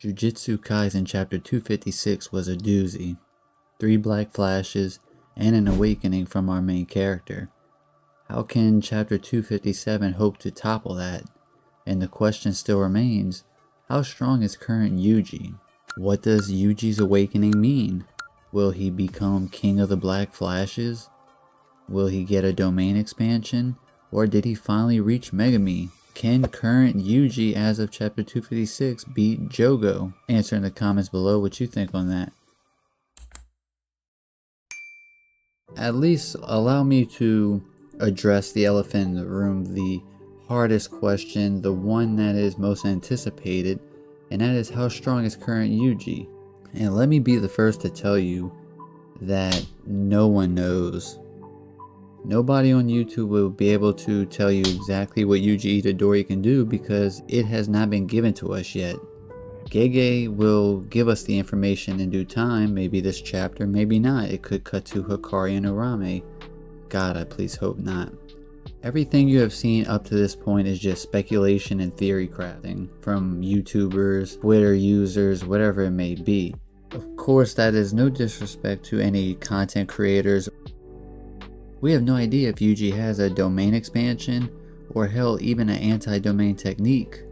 Jujutsu Kaisen Chapter 256 was a doozy. 3 black flashes and an awakening from our main character. How can Chapter 257 hope to topple that? And the question still remains, how strong is current Yuji? What does Yuji's awakening mean? Will he become king of the black flashes? Will he get a domain expansion? Or did he finally reach Megumi? Can current Yuji as of chapter 256 beat Gojo? Answer in the comments below what you think on that. At least allow me to address the elephant in the room, the hardest question, the one that is most anticipated, and that is how strong is current Yuji? And let me be the first to tell you that no one knows. Nobody on YouTube will be able to tell you exactly what Yuji Itadori can do because it has not been given to us yet. Gege will give us the information in due time, maybe this chapter, maybe not. It could cut to Hikari and Urame. God, I please hope not. Everything you have seen up to this point is just speculation and theory crafting from YouTubers, Twitter users, whatever it may be. Of course, that is no disrespect to any content creators. We have no idea if Yuji has a domain expansion or hell even an anti-domain technique,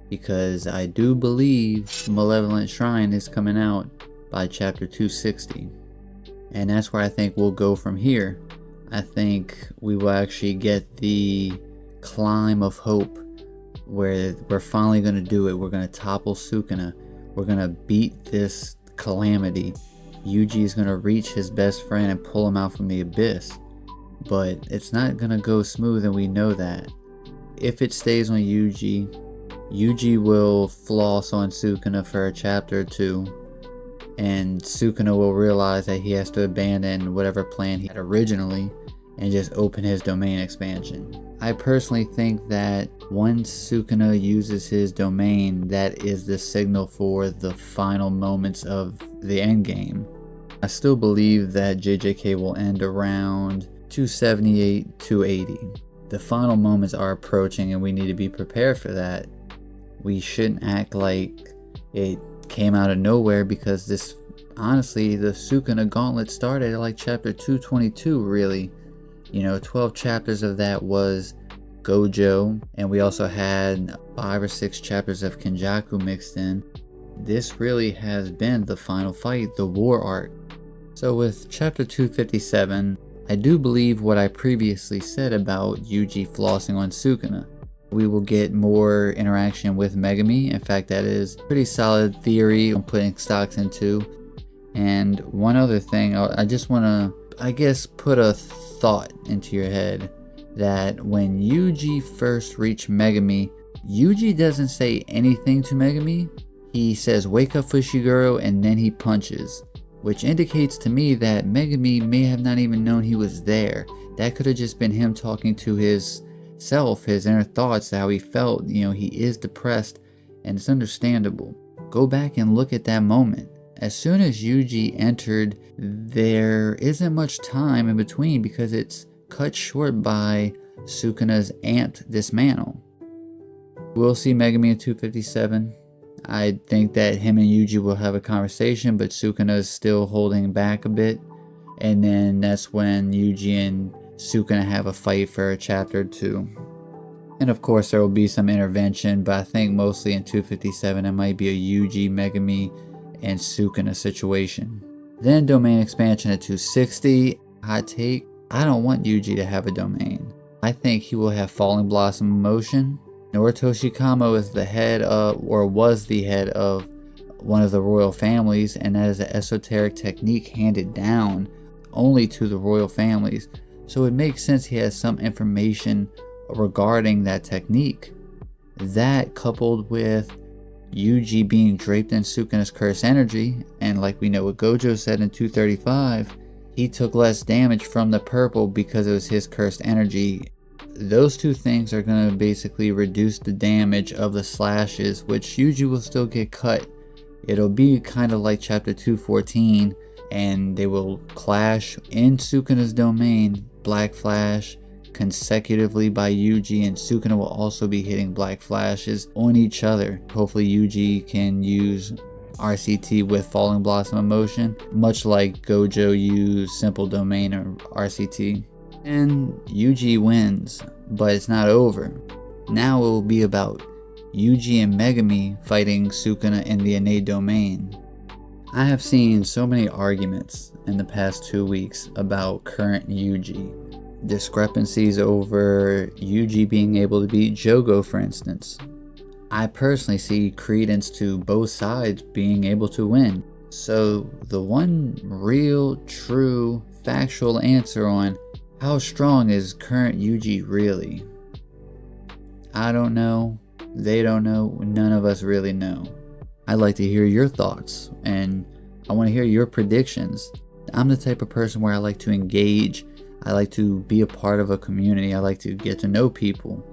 because I do believe Malevolent Shrine is coming out by chapter 260, and that's where I think we'll go from here. I think we will actually get the climb of hope where we're finally going to do it. We're going to topple Sukuna. We're going to beat this calamity. Yuji is going to reach his best friend and pull him out from the abyss. But it's not gonna go smooth, and we know that. If it stays on Yuji, Yuji will floss on Sukuna for a chapter or two, and Sukuna will realize that he has to abandon whatever plan he had originally and just open his domain expansion. I personally think that once Sukuna uses his domain, that is the signal for the final moments of the endgame. I still believe that JJK will end around 278, 280. The final moments are approaching and we need to be prepared for that. We shouldn't act like it came out of nowhere, because this, honestly, the Sukuna gauntlet started at like chapter 222 really. 12 chapters of that was Gojo, and we also had 5 or 6 chapters of Kenjaku mixed in. This really has been the final fight, the war arc. So with chapter 257, I do believe what I previously said about Yuji flossing on Sukuna. We will get more interaction with Megumi. In fact, that is pretty solid theory I'm putting stocks into. And one other thing, I just want to, put a thought into your head that when Yuji first reached Megumi, Yuji doesn't say anything to Megumi. He says, "Wake up, Fushiguro," and then he punches, which indicates to me that Megumi may have not even known he was there. That could have just been him talking to his self, his inner thoughts, how he felt. He is depressed, and it's understandable. Go back and look at that moment. As soon as Yuji entered, there isn't much time in between because it's cut short by Sukuna's amped dismantle. We'll see Megumi in 257. I think that him and Yuji will have a conversation, but Sukuna is still holding back a bit. And then that's when Yuji and Sukuna have a fight for chapter 2. And of course there will be some intervention, but I think mostly in 257 it might be a Yuji, Megumi, and Sukuna situation. Then domain expansion at 260. Hot take, I don't want Yuji to have a domain. I think he will have Falling Blossom emotion. Noritoshi Kamo is the head of, or was the head of, one of the royal families, and that is an esoteric technique handed down only to the royal families. So it makes sense he has some information regarding that technique. That coupled with Yuji being draped in Sukuna's cursed energy, and like we know what Gojo said in 235, he took less damage from the purple because it was his cursed energy. Those two things are going to basically reduce the damage of the slashes, which Yuji will still get cut. It'll be kind of like chapter 214, and they will clash in Sukuna's domain. Black Flash, consecutively by Yuji, and Sukuna will also be hitting black flashes on each other. Hopefully Yuji can use RCT with Falling Blossom emotion, much like Gojo used Simple Domain or RCT. And Yuji wins, but it's not over. Now it will be about Yuji and Megumi fighting Sukuna in the innate domain. I have seen so many arguments in the past 2 weeks about current Yuji. Discrepancies over Yuji being able to beat Jogo, for instance. I personally see credence to both sides being able to win. So the one real, true, factual answer on how strong is current Yuji really? I don't know, they don't know, none of us really know. I'd like to hear your thoughts, and I want to hear your predictions. I'm the type of person where I like to engage, I like to be a part of a community, I like to get to know people.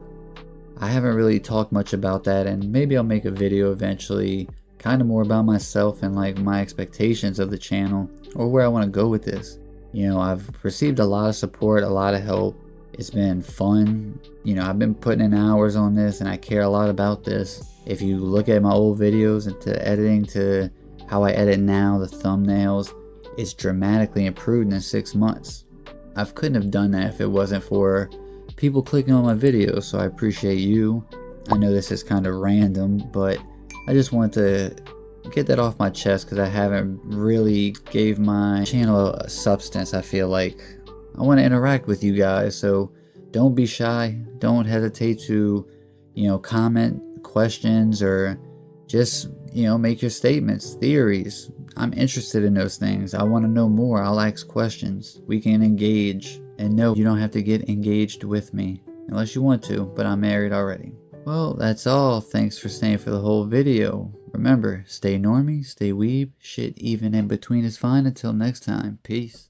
I haven't really talked much about that, and maybe I'll make a video eventually kind of more about myself and like my expectations of the channel or where I want to go with this. You know, I've received a lot of support, a lot of help. It's been fun. You know, I've been putting in hours on this and I care a lot about this. If you look at my old videos and to editing to how I edit now, the thumbnails, it's dramatically improved in 6 months. I couldn't have done that if it wasn't for people clicking on my videos, so I appreciate you. I know this is kind of random, but I just wanted to get that off my chest because I haven't really gave my channel a substance. I feel like I want to interact with you guys, so don't be shy. Don't hesitate to, you know, comment questions or just, you know, make your statements, theories. I'm interested in those things. I want to know more. I'll ask questions. We can engage. And no, you don't have to get engaged with me unless you want to, but I'm married already. Well, that's all. Thanks for staying for the whole video. Remember, stay normie, stay weeb, shit even in between is fine. Until next time, peace.